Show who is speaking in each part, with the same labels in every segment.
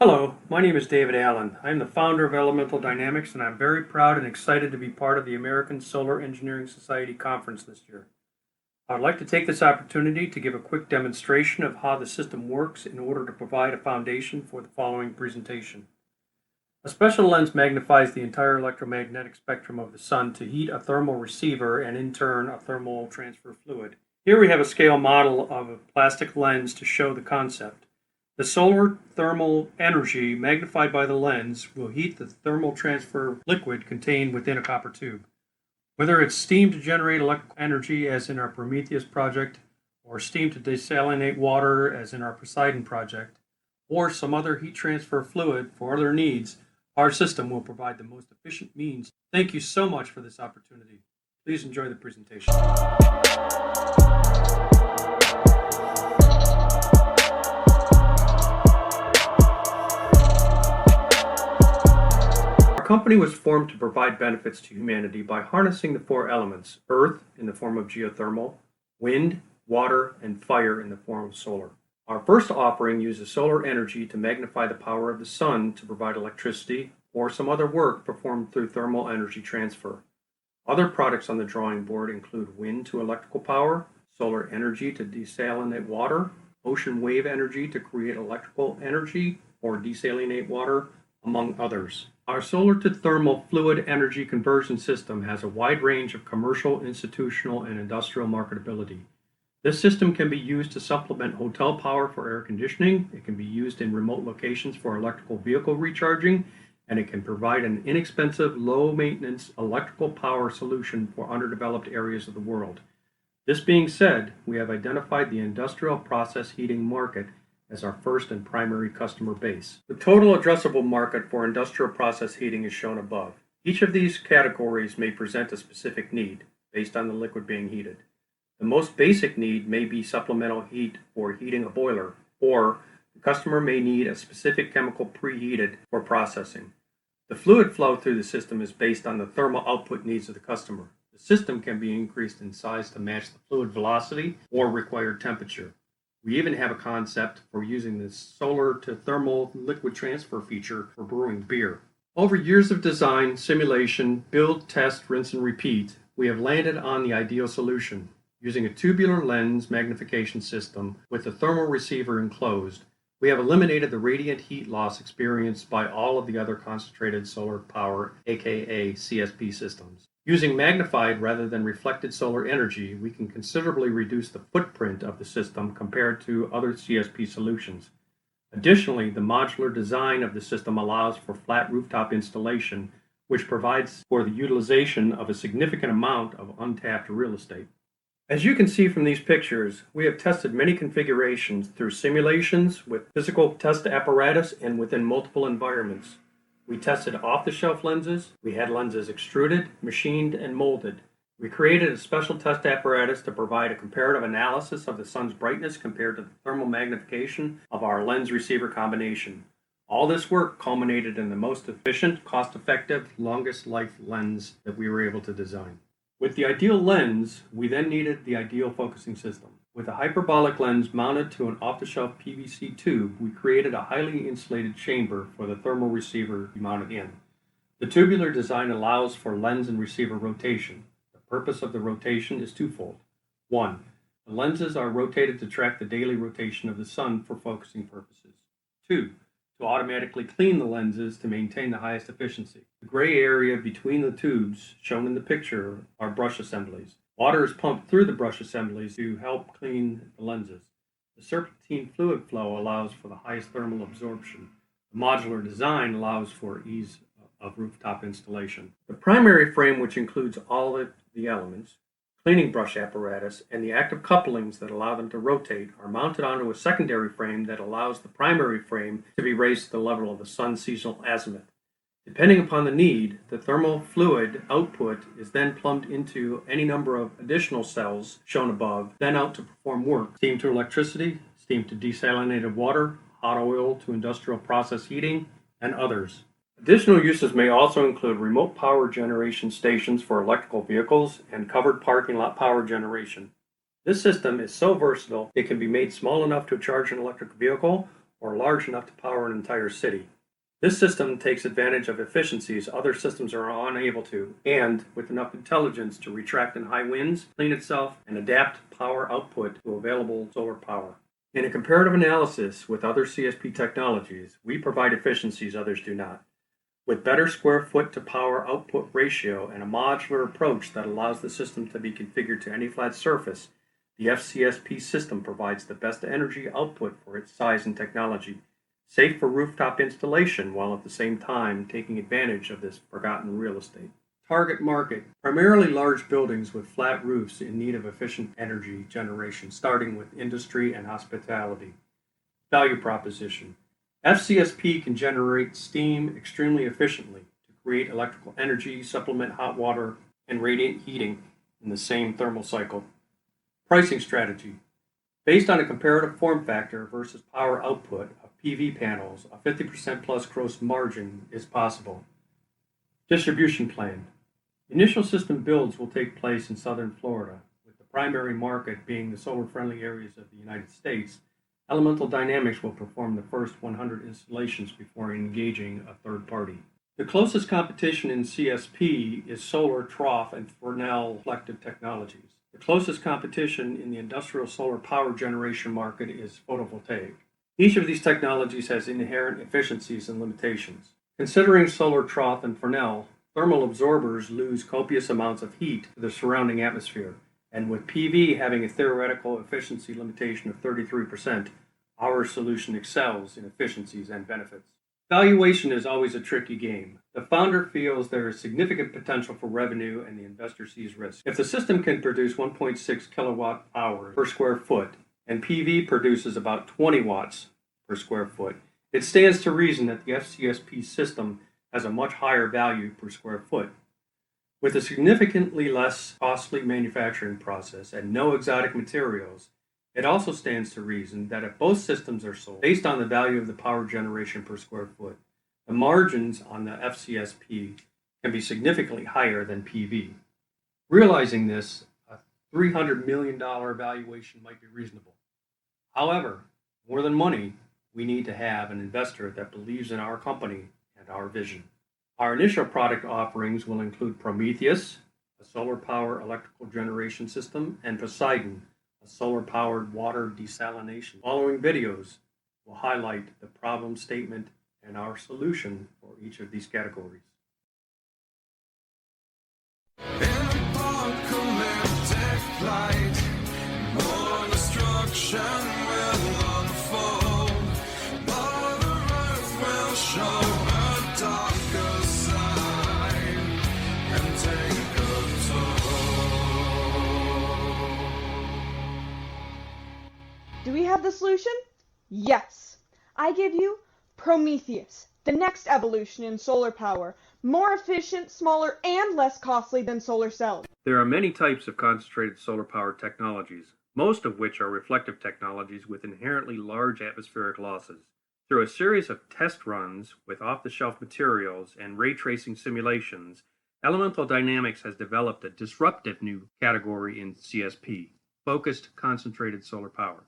Speaker 1: Hello, my name is David Allen. I'm the founder of Elemental Dynamics, and I'm very proud and excited to be part of the American Solar Engineering Society conference this year. I'd like to take this opportunity to give a quick demonstration of how the system works in order to provide a foundation for the following presentation. A special lens magnifies the entire electromagnetic spectrum of the sun to heat a thermal receiver and in turn a thermal transfer fluid. Here we have a scale model of a plastic lens to show the concept. The solar thermal energy magnified by the lens will heat the thermal transfer liquid contained within a copper tube. Whether it's steam to generate electrical energy as in our Prometheus project, or steam to desalinate water as in our Poseidon project, or some other heat transfer fluid for other needs, our system will provide the most efficient means. Thank you so much for this opportunity. Please enjoy the presentation. Our company was formed to provide benefits to humanity by harnessing the four elements: earth in the form of geothermal, wind, water, and fire in the form of solar. Our first offering uses solar energy to magnify the power of the sun to provide electricity or some other work performed through thermal energy transfer. Other products on the drawing board include wind to electrical power, solar energy to desalinate water, ocean wave energy to create electrical energy or desalinate water, among others. Our solar to thermal fluid energy conversion system has a wide range of commercial, institutional, and industrial marketability. This system can be used to supplement hotel power for air conditioning, it can be used in remote locations for electrical vehicle recharging, and it can provide an inexpensive, low-maintenance electrical power solution for underdeveloped areas of the world. This being said, we have identified the industrial process heating market as our first and primary customer base. The total addressable market for industrial process heating is shown above. Each of these categories may present a specific need based on the liquid being heated. The most basic need may be supplemental heat for heating a boiler, or the customer may need a specific chemical preheated for processing. The fluid flow through the system is based on the thermal output needs of the customer. The system can be increased in size to match the fluid velocity or required temperature. We even have a concept for using the solar to thermal liquid transfer feature for brewing beer. Over years of design, simulation, build, test, rinse, and repeat, we have landed on the ideal solution. Using a tubular lens magnification system with the thermal receiver enclosed, we have eliminated the radiant heat loss experienced by all of the other concentrated solar power, aka CSP systems. Using magnified rather than reflected solar energy, we can considerably reduce the footprint of the system compared to other CSP solutions. Additionally, the modular design of the system allows for flat rooftop installation, which provides for the utilization of a significant amount of untapped real estate. As you can see from these pictures, we have tested many configurations through simulations with physical test apparatus and within multiple environments. We tested off-the-shelf lenses, we had lenses extruded, machined, and molded. We created a special test apparatus to provide a comparative analysis of the sun's brightness compared to the thermal magnification of our lens receiver combination. All this work culminated in the most efficient, cost-effective, longest life lens that we were able to design. With the ideal lens, we then needed the ideal focusing system. With a hyperbolic lens mounted to an off-the-shelf PVC tube, we created a highly insulated chamber for the thermal receiver to be mounted in. The tubular design allows for lens and receiver rotation. The purpose of the rotation is twofold. One, the lenses are rotated to track the daily rotation of the sun for focusing purposes. Two, to automatically clean the lenses to maintain the highest efficiency. The gray area between the tubes, shown in the picture, are brush assemblies. Water is pumped through the brush assemblies to help clean the lenses. The serpentine fluid flow allows for the highest thermal absorption. The modular design allows for ease of rooftop installation. The primary frame, which includes all of the elements, cleaning brush apparatus, and the active couplings that allow them to rotate, are mounted onto a secondary frame that allows the primary frame to be raised to the level of the sun's seasonal azimuth. Depending upon the need, the thermal fluid output is then plumbed into any number of additional cells shown above, then out to perform work: steam to electricity, steam to desalinated water, hot oil to industrial process heating, and others. Additional uses may also include remote power generation stations for electrical vehicles and covered parking lot power generation. This system is so versatile it can be made small enough to charge an electric vehicle or large enough to power an entire city. This system takes advantage of efficiencies other systems are unable to, and with enough intelligence to retract in high winds, clean itself, and adapt power output to available solar power. In a comparative analysis with other CSP technologies, we provide efficiencies others do not. With better square foot to power output ratio and a modular approach that allows the system to be configured to any flat surface, the FCSP system provides the best energy output for its size and technology, safe for rooftop installation while at the same time taking advantage of this forgotten real estate. Target market, primarily large buildings with flat roofs in need of efficient energy generation, starting with industry and hospitality. Value proposition. FCSP can generate steam extremely efficiently to create electrical energy, supplement hot water, and radiant heating in the same thermal cycle. Pricing strategy. Based on a comparative form factor versus power output of PV panels, a 50% plus gross margin is possible. Distribution plan. Initial system builds will take place in southern Florida, with the primary market being the solar-friendly areas of the United States. Elemental Dynamics will perform the first 100 installations before engaging a third party. The closest competition in CSP is Solar, Trough, and Fresnel reflective technologies. The closest competition in the industrial solar power generation market is photovoltaic. Each of these technologies has inherent efficiencies and limitations. Considering Solar, Trough, and Fresnel, thermal absorbers lose copious amounts of heat to the surrounding atmosphere, and with PV having a theoretical efficiency limitation of 33%, our solution excels in efficiencies and benefits. Valuation is always a tricky game. The founder feels there is significant potential for revenue and the investor sees risk. If the system can produce 1.6 kilowatt hours per square foot and PV produces about 20 watts per square foot, it stands to reason that the FCSP system has a much higher value per square foot. With a significantly less costly manufacturing process and no exotic materials, it also stands to reason that if both systems are sold based on the value of the power generation per square foot, the margins on the FCSP can be significantly higher than PV. Realizing this, a $300 million valuation might be reasonable. However, more than money, we need to have an investor that believes in our company and our vision. Our initial product offerings will include Prometheus, a solar power electrical generation system, and Poseidon, a solar-powered water desalination. Following videos will highlight the problem statement and our solution for each of these categories.
Speaker 2: Do we have the solution? Yes. I give you Prometheus, the next evolution in solar power, more efficient, smaller, and less costly than solar cells.
Speaker 1: There are many types of concentrated solar power technologies, most of which are reflective technologies with inherently large atmospheric losses. Through a series of test runs with off-the-shelf materials and ray tracing simulations, Elemental Dynamics has developed a disruptive new category in CSP, focused concentrated solar power.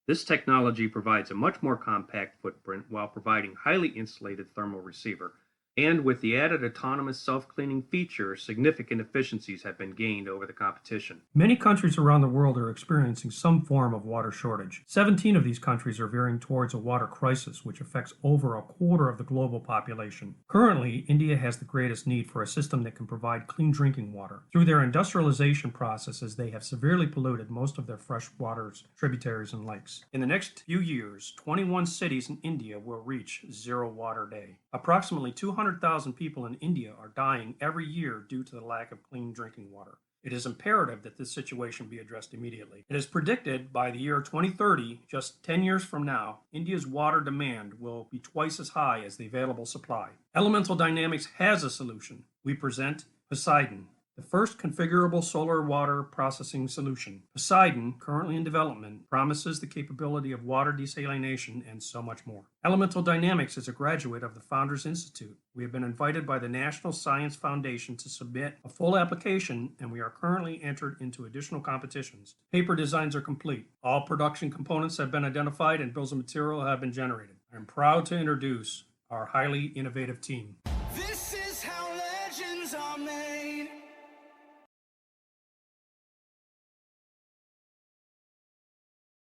Speaker 1: This technology provides a much more compact footprint while providing highly insulated thermal receiver, and with the added autonomous self-cleaning feature, significant efficiencies have been gained over the competition. Many countries around the world are experiencing some form of water shortage. 17 of these countries are veering towards a water crisis, which affects over a quarter of the global population. Currently, India has the greatest need for a system that can provide clean drinking water. Through their industrialization processes, they have severely polluted most of their fresh waters, tributaries, and lakes. In the next few years, 21 cities in India will reach zero water day. Approximately 200,000 people in India are dying every year due to the lack of clean drinking water. It is imperative that this situation be addressed immediately. It is predicted by the year 2030, just 10 years from now, India's water demand will be twice as high as the available supply. Elemental Dynamics has a solution. We present Poseidon, the first configurable solar water processing solution. Poseidon, currently in development, promises the capability of water desalination and so much more. Elemental Dynamics is a graduate of the Founders Institute. We have been invited by the National Science Foundation to submit a full application, and we are currently entered into additional competitions. Paper designs are complete. All production components have been identified and bills of material have been generated.
Speaker 3: I'm proud to introduce our highly innovative team.